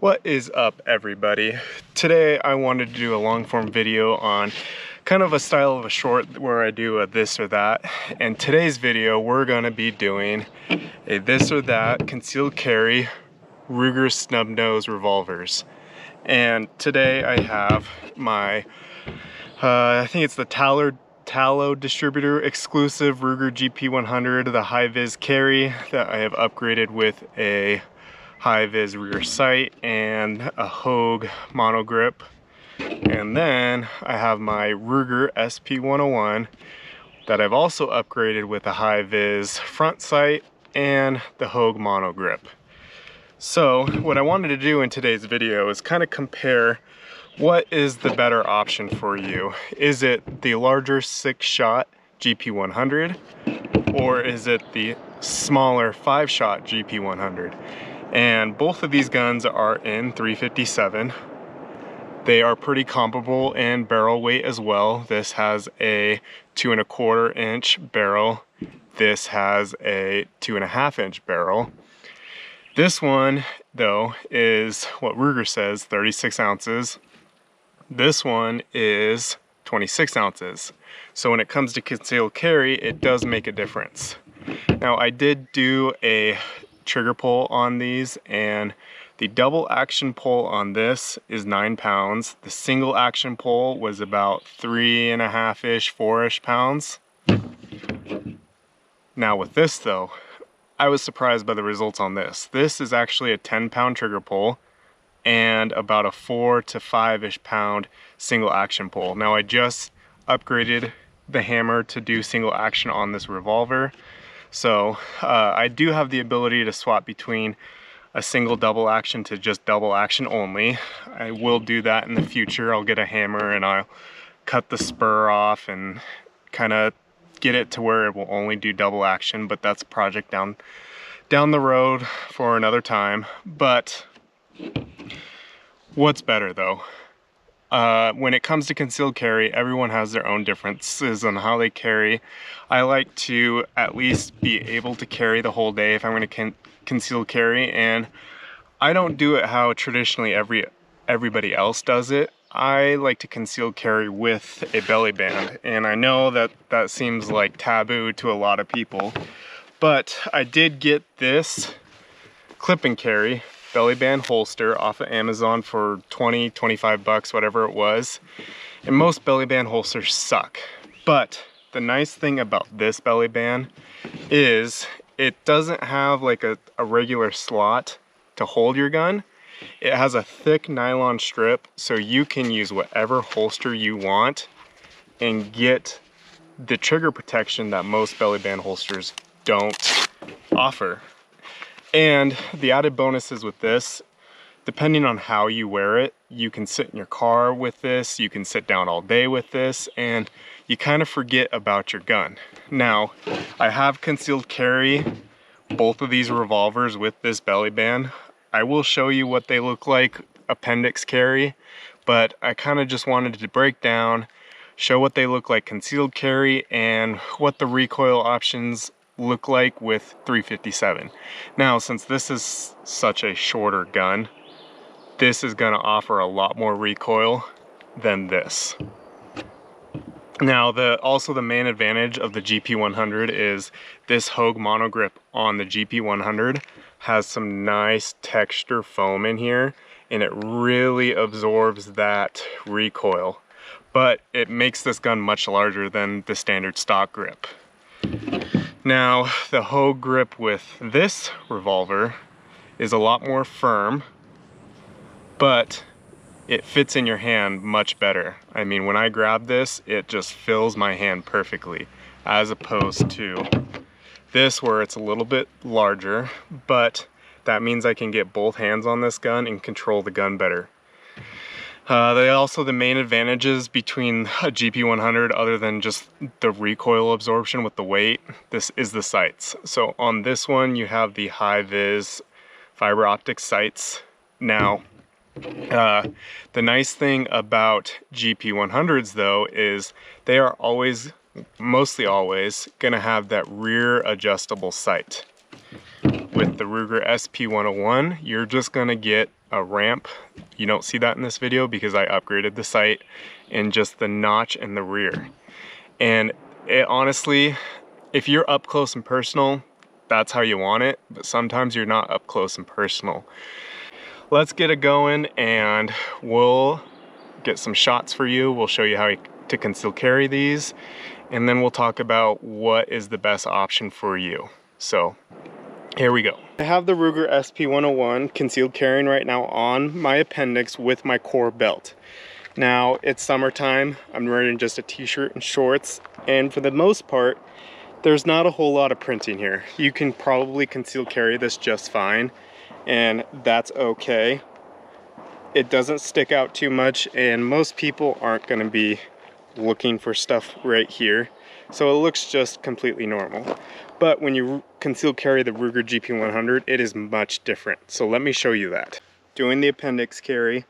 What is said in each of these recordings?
What is up, everybody? Today I wanted to do a long form video on kind of a style of a short where I do a this or that. And today's video we're going to be doing a this or that concealed carry Ruger snub nose revolvers. And today I have my I think it's the tallow distributor exclusive Ruger gp100, the high vis carry that I have upgraded with a high vis rear sight and a Hogue mono grip. And then I have my Ruger sp101 that I've also upgraded with a high vis front sight and the Hogue mono grip. So what I wanted to do in today's video is kind of compare what is the better option for you. Is it the larger 6-shot gp100 or is it the smaller 5-shot gp100? And both of these guns are in 357. They are pretty comparable in barrel weight as well. This has a 2¼ inch barrel. This has a 2½ inch barrel. This one, though, is what Ruger says, 36 ounces. This one is 26 ounces. So when it comes to concealed carry, it does make a difference. Now, I did do a trigger pull on these, and the double action pull on this is 9 pounds. The single action pull was about 3½-ish, 4-ish pounds. Now with this though, I was surprised by the results on this. This is actually a 10-pound trigger pull and about a 4 to 5-ish pound single action pull. Now I just upgraded the hammer to do single action on this revolver. So I do have the ability to swap between a single double action to just double action only. I will do that in the future. I'll get a hammer and I'll cut the spur off and kind of get it to where it will only do double action, but that's a project down the road for another time. But what's better though? When it comes to concealed carry, everyone has their own differences on how they carry. I like to at least be able to carry the whole day if I'm going to conceal carry, and I don't do it how traditionally everybody else does it. I like to conceal carry with a belly band, and I know that that seems like taboo to a lot of people, but I did get this clip and carry belly band holster off of Amazon for 20-25 bucks, whatever it was. And most belly band holsters suck. But the nice thing about this belly band is it doesn't have like a regular slot to hold your gun. It has a thick nylon strip, so you can use whatever holster you want and get the trigger protection that most belly band holsters don't offer. And the added bonuses with this, depending on how you wear it, you can sit in your car with this, you can sit down all day with this, and you kind of forget about your gun. Now, I have concealed carry both of these revolvers with this belly band. I will show you what they look like appendix carry, but I kind of just wanted to break down, show what they look like concealed carry, and what the recoil options look like with 357. Now, since this is such a shorter gun, this is going to offer a lot more recoil than this. Now, also the main advantage of the GP100 is this Hogue mono grip on the GP100 has some nice texture foam in here, and it really absorbs that recoil, but it makes this gun much larger than the standard stock grip. Now, the Hogue grip with this revolver is a lot more firm, but it fits in your hand much better. I mean, when I grab this, it just fills my hand perfectly, as opposed to this where it's a little bit larger, but that means I can get both hands on this gun and control the gun better. The main advantages between a GP100, other than just the recoil absorption with the weight, this is the sights. So on this one, you have the high vis fiber optic sights. Now, the nice thing about GP100s though is they are mostly always gonna have that rear adjustable sight. With with the Ruger sp101, you're just gonna get a ramp. You don't see that in this video because I upgraded the sight, and just the notch in the rear. And it honestly, if you're up close and personal, that's how you want it, but sometimes you're not up close and personal. Let's get it going and we'll get some shots for you. We'll show you how to conceal carry these, and then we'll talk about what is the best option for you. So here we go. I have the Ruger sp101 concealed carrying right now on my appendix with my core belt. Now it's summertime, I'm wearing just a t-shirt and shorts, and for the most part there's not a whole lot of printing here. You can probably conceal carry this just fine, and that's okay. It doesn't stick out too much, and most people aren't going to be looking for stuff right here, so it looks just completely normal. But when you conceal carry the Ruger gp100, it is much different. So let me show you that. Doing the appendix carry,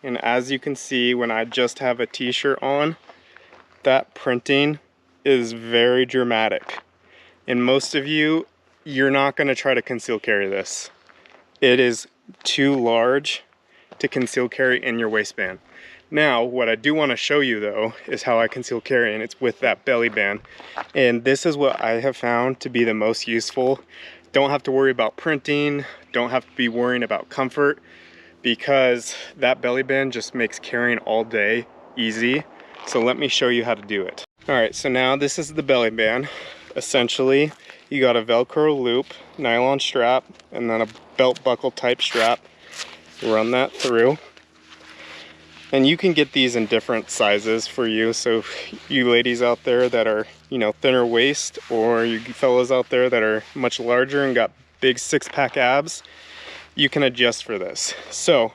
and as you can see, when I just have a t-shirt on, that printing is very dramatic. And most of you, you're not going to try to conceal carry this. It is too large to conceal carry in your waistband. Now, what I do want to show you though is how I conceal carry, and it's with that belly band. And this is what I have found to be the most useful. Don't have to worry about printing, don't have to be worrying about comfort, because that belly band just makes carrying all day easy. So let me show you how to do it. All right, so now this is the belly band. Essentially, you got a Velcro loop, nylon strap, and then a belt buckle type strap. Run that through. And you can get these in different sizes for you. So you ladies out there that are, you know, thinner waist, or you fellas out there that are much larger and got big six-pack abs, you can adjust for this. So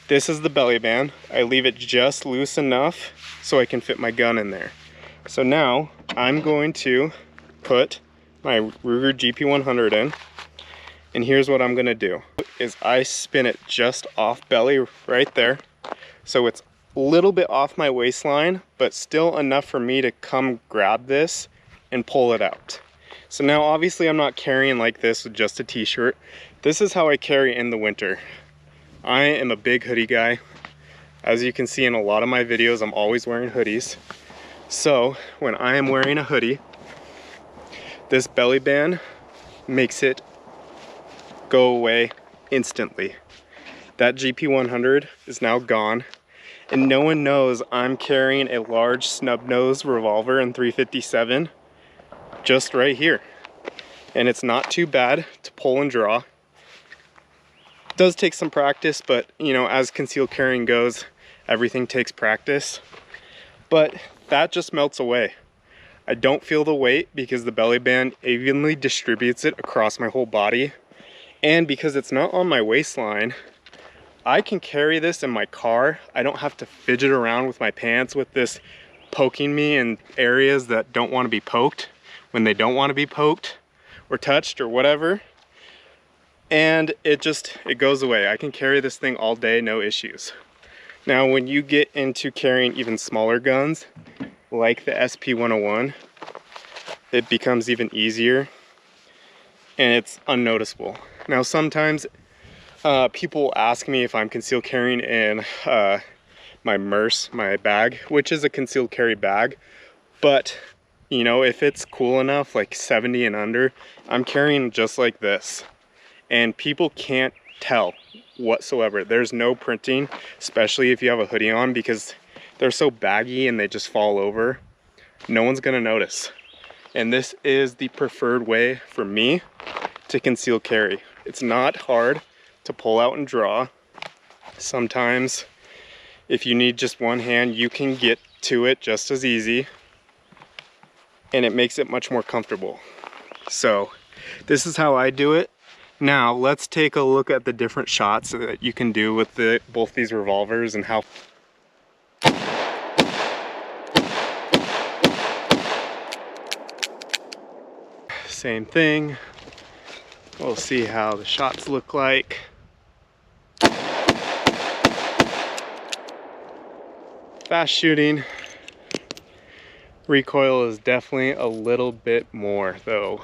this is the belly band. I leave it just loose enough so I can fit my gun in there. So now I'm going to put my Ruger GP100 in, and here's what I'm going to do is I spin it just off belly right there, so it's a little bit off my waistline but still enough for me to come grab this and pull it out. So now obviously I'm not carrying like this with just a t-shirt. This is how I carry in the winter. I am a big hoodie guy. As you can see in a lot of my videos, I'm always wearing hoodies. So when I am wearing a hoodie, this belly band makes it go away instantly. That GP100 is now gone, and no one knows I'm carrying a large snub nose revolver in 357 just right here. And it's not too bad to pull and draw. It does take some practice, but you know, as concealed carrying goes, everything takes practice. But that just melts away. I don't feel the weight because the belly band evenly distributes it across my whole body. And because it's not on my waistline, I can carry this in my car. I don't have to fidget around with my pants with this poking me in areas that don't want to be poked when they don't want to be poked or touched or whatever. And it goes away. I can carry this thing all day, no issues. Now, when you get into carrying even smaller guns, like the sp101, it becomes even easier and it's unnoticeable. Now sometimes people ask me if I'm concealed carrying in my MERS, my bag, which is a concealed carry bag, but you know, if it's cool enough, like 70 and under, I'm carrying just like this, and people can't tell whatsoever. There's no printing, especially if you have a hoodie on, because they're so baggy and they just fall over. No one's gonna notice. And this is the preferred way for me to conceal carry. It's not hard to pull out and draw. Sometimes if you need just one hand, you can get to it just as easy, and it makes it much more comfortable. So this is how I do it. Now let's take a look at the different shots that you can do with both these revolvers and how same thing. We'll see how the shots look like. Fast shooting. Recoil is definitely a little bit more though.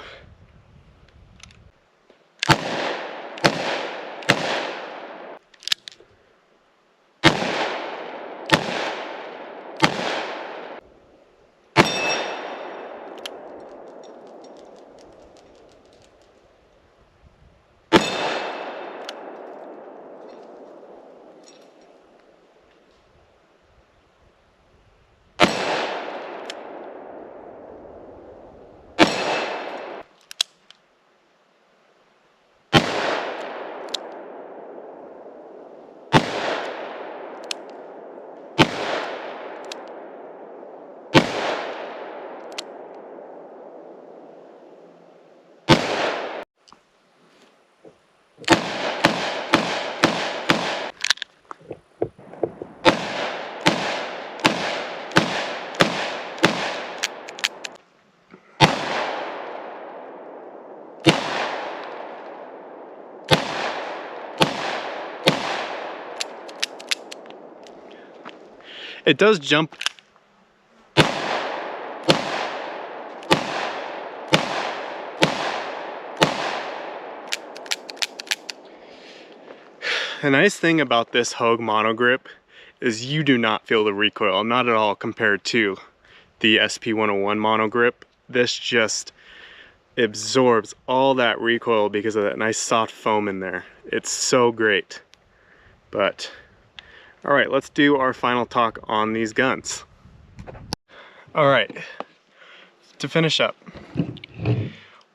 It does jump. The nice thing about this Hogue mono grip is you do not feel the recoil, not at all, compared to the sp101 mono grip. This just absorbs all that recoil because of that nice soft foam in there. It's so great. But all right, let's do our final talk on these guns. All right, to finish up,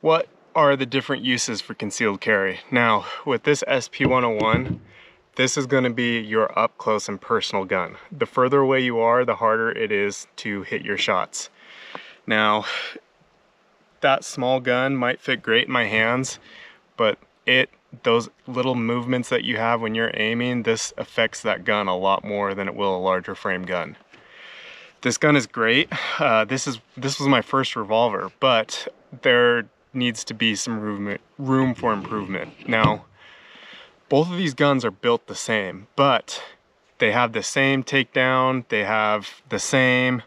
what are the different uses for concealed carry? Now, with this sp101, this is going to be your up close and personal gun. The further away you are, the harder it is to hit your shots. Now, that small gun might fit great in my hands, but those little movements that you have when you're aiming, this affects that gun a lot more than it will a larger frame gun. This gun is great. This was my first revolver, but there needs to be some room for improvement. Now, both of these guns are built the same, but they have the same takedown, they have the same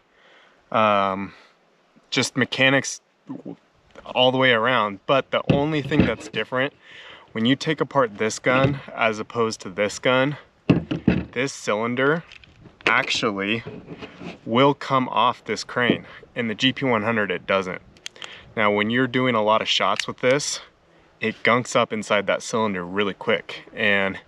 just mechanics all the way around. But the only thing that's different, when you take apart this gun as opposed to this gun, this cylinder actually will come off this crane. In the gp100 it doesn't. Now when you're doing a lot of shots with this, it gunks up inside that cylinder really quick, and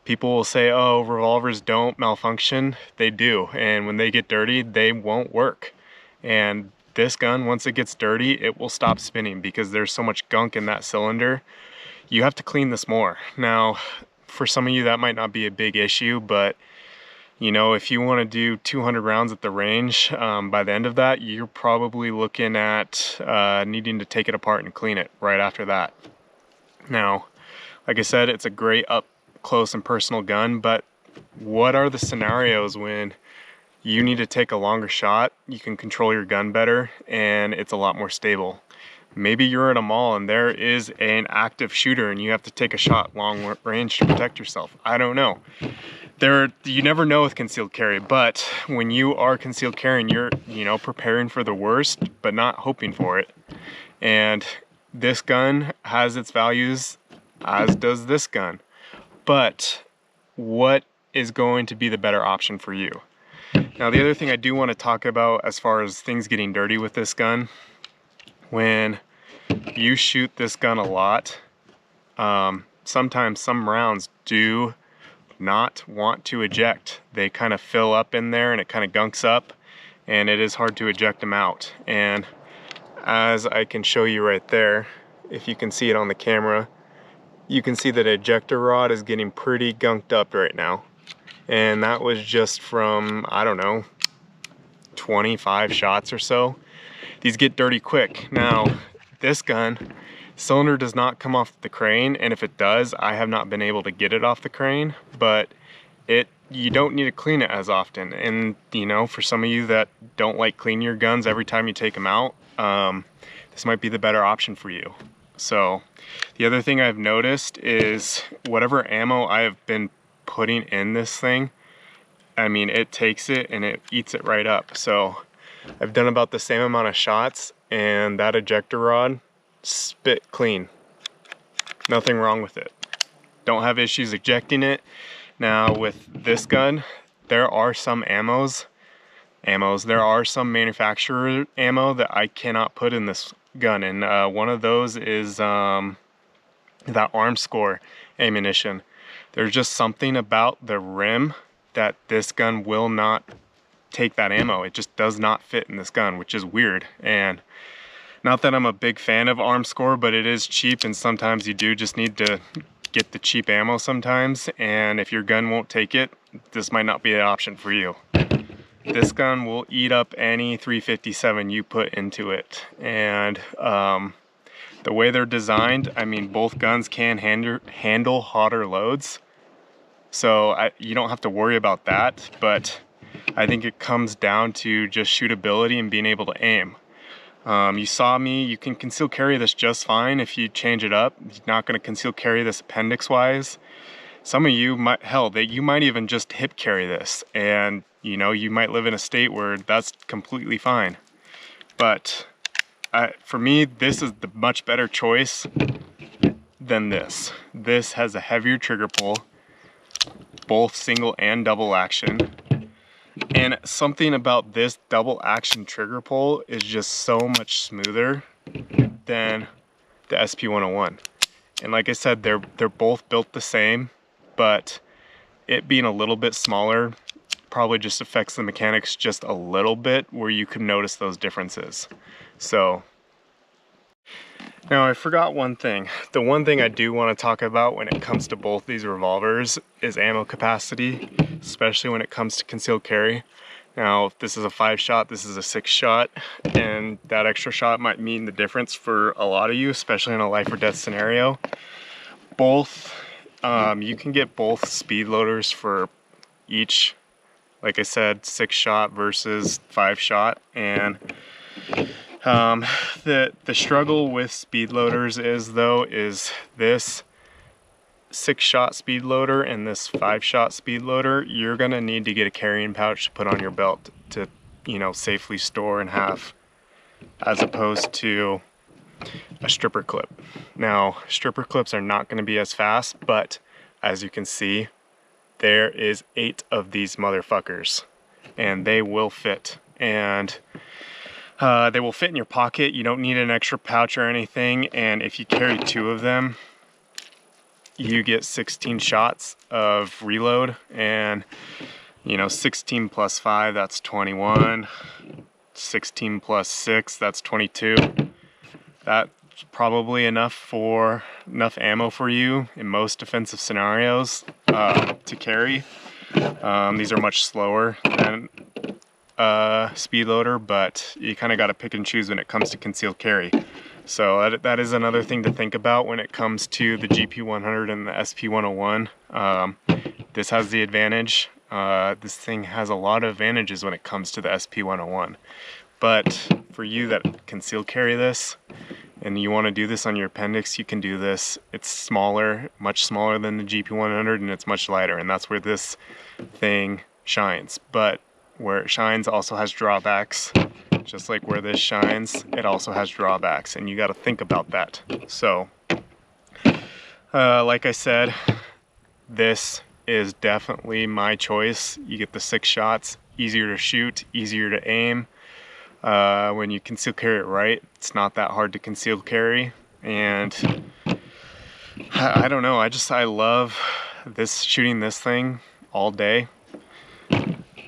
people will say, oh, revolvers don't malfunction. They do, and when they get dirty they won't work. And this gun, once it gets dirty, it will stop spinning because there's so much gunk in that cylinder. You have to clean this more. Now, for some of you that might not be a big issue, but you know, if you want to do 200 rounds at the range, by the end of that, you're probably looking at needing to take it apart and clean it right after that. Now, like I said, it's a great up close and personal gun, but what are the scenarios when you need to take a longer shot, you can control your gun better, and it's a lot more stable? Maybe you're at a mall and there is an active shooter and you have to take a shot long range to protect yourself. I don't know. You never know with concealed carry, but when you are concealed carrying, you're, you know, preparing for the worst, but not hoping for it. And this gun has its values, as does this gun. But what is going to be the better option for you? Now, the other thing I do want to talk about as far as things getting dirty with this gun, when you shoot this gun a lot, sometimes some rounds do not want to eject. They kind of fill up in there and it kind of gunks up, and it is hard to eject them out. And as I can show you right there, if you can see it on the camera, you can see that ejector rod is getting pretty gunked up right now. And that was just from, I don't know, 25 shots or so. These get dirty quick. Now, this gun, cylinder does not come off the crane, and if it does, I have not been able to get it off the crane, but you don't need to clean it as often. And you know, for some of you that don't like cleaning your guns every time you take them out, this might be the better option for you. So the other thing I've noticed is whatever ammo I have been putting in this thing, I mean, it takes it and it eats it right up. So I've done about the same amount of shots, and that ejector rod spit clean. Nothing wrong with it. Don't have issues ejecting it. Now with this gun, there are some there are some manufacturer ammo that I cannot put in this gun, and one of those is that arms score ammunition. There's just something about the rim that this gun will not take that ammo. It just does not fit in this gun, which is weird. And not that I'm a big fan of arm score, but it is cheap, and sometimes you do just need to get the cheap ammo sometimes. And if your gun won't take it, this might not be an option for you. This gun will eat up any 357 you put into it. And the way they're designed, I mean, both guns can handle hotter loads. So you don't have to worry about that, but I think it comes down to just shootability and being able to aim. You saw me, you can conceal carry this just fine if you change it up. You're not going to conceal carry this appendix wise. Some of you might, hell, you might even just hip carry this, and You know, you might live in a state where that's completely fine. But for me, this is the much better choice than this. This has a heavier trigger pull, both single and double action. And something about this double action trigger pull is just so much smoother than the sp101. And like I said, they're both built the same, but it being a little bit smaller probably just affects the mechanics just a little bit, where you can notice those differences. So now I forgot one thing. The one thing I do want to talk about when it comes to both these revolvers is ammo capacity, especially when it comes to concealed carry. Now, if this is a 5-shot, this is a 6-shot, and that extra shot might mean the difference for a lot of you, especially in a life or death scenario. Both, you can get both speed loaders for each, like I said, 6-shot versus 5-shot, and the struggle with speed loaders is this 6-shot speed loader and this 5-shot speed loader, you're gonna need to get a carrying pouch to put on your belt to, you know, safely store and have, as opposed to a stripper clip. Now, stripper clips are not gonna be as fast, but as you can see, there is 8 of these motherfuckers, and they will fit. And they will fit in your pocket. You don't need an extra pouch or anything, and if you carry 2 of them, you get 16 shots of reload, and you know, 16 plus 5, that's 21. 16 plus 6, that's 22. That's probably enough ammo for you in most defensive scenarios to carry. These are much slower than speed loader, but you kind of got to pick and choose when it comes to concealed carry. So that is another thing to think about when it comes to the gp100 and the sp101. This has the advantage. This thing has a lot of advantages when it comes to the sp101. But for you that concealed carry this and you want to do this on your appendix, you can do this. It's smaller, much smaller than the gp100, and it's much lighter, and that's where this thing shines. But where it shines also has drawbacks. Just like where this shines, it also has drawbacks, and you got to think about that. So, like I said, this is definitely my choice. You get the 6 shots, easier to shoot, easier to aim. When you conceal carry it right, it's not that hard to conceal carry, and I don't know. I love this, shooting this thing all day.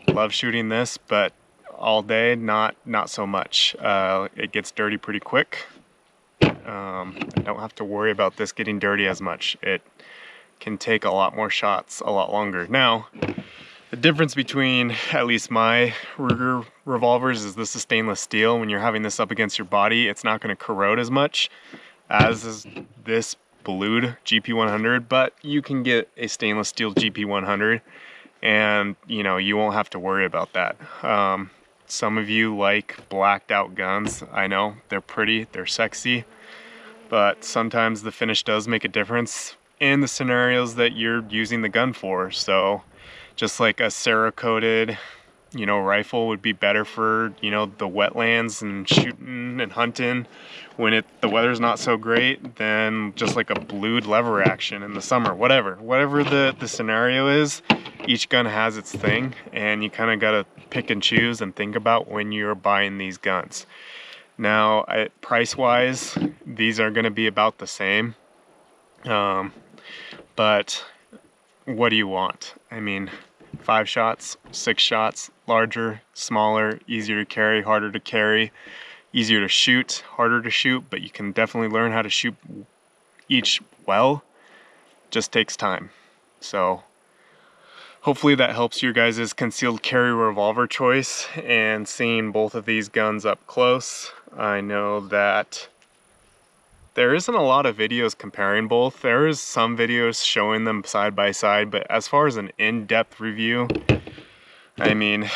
Love shooting this, but all day, not so much. It gets dirty pretty quick. I don't have to worry about this getting dirty as much. It can take a lot more shots a lot longer. Now, the difference between at least my Ruger revolvers is this is stainless steel. When you're having this up against your body, it's not going to corrode as much as is this blued GP100, but you can get a stainless steel GP100 and you know, you won't have to worry about that. Some of you like blacked out guns. I know, they're pretty, they're sexy, but sometimes the finish does make a difference in the scenarios that you're using the gun for. So just like a Cerakoted, you know, rifle would be better for, you know, the wetlands and shooting and hunting when the weather's not so great, than just like a blued lever action in the summer. Whatever the scenario is, each gun has its thing, and you kind of got to pick and choose and think about when you're buying these guns. Now, price wise, these are going to be about the same, but what do you want? I mean, 5 shots, 6 shots, larger, smaller, easier to carry, harder to carry, easier to shoot, harder to shoot, but you can definitely learn how to shoot each well. Just takes time. So hopefully that helps your guys' concealed carry revolver choice and seeing both of these guns up close. I know that there isn't a lot of videos comparing both. There is some videos showing them side by side, but as far as an in-depth review, I mean,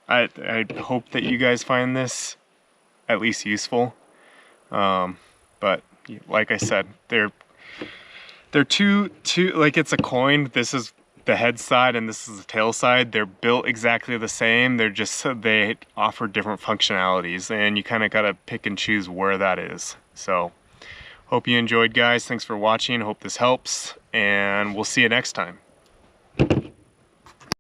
I hope that you guys find this at least useful. But like I said, they're two, like it's a coin. This is the head side and this is the tail side. They're built exactly the same. They offer different functionalities, and you kind of got to pick and choose where that is. So hope you enjoyed, guys. Thanks for watching. Hope this helps, and we'll see you next time.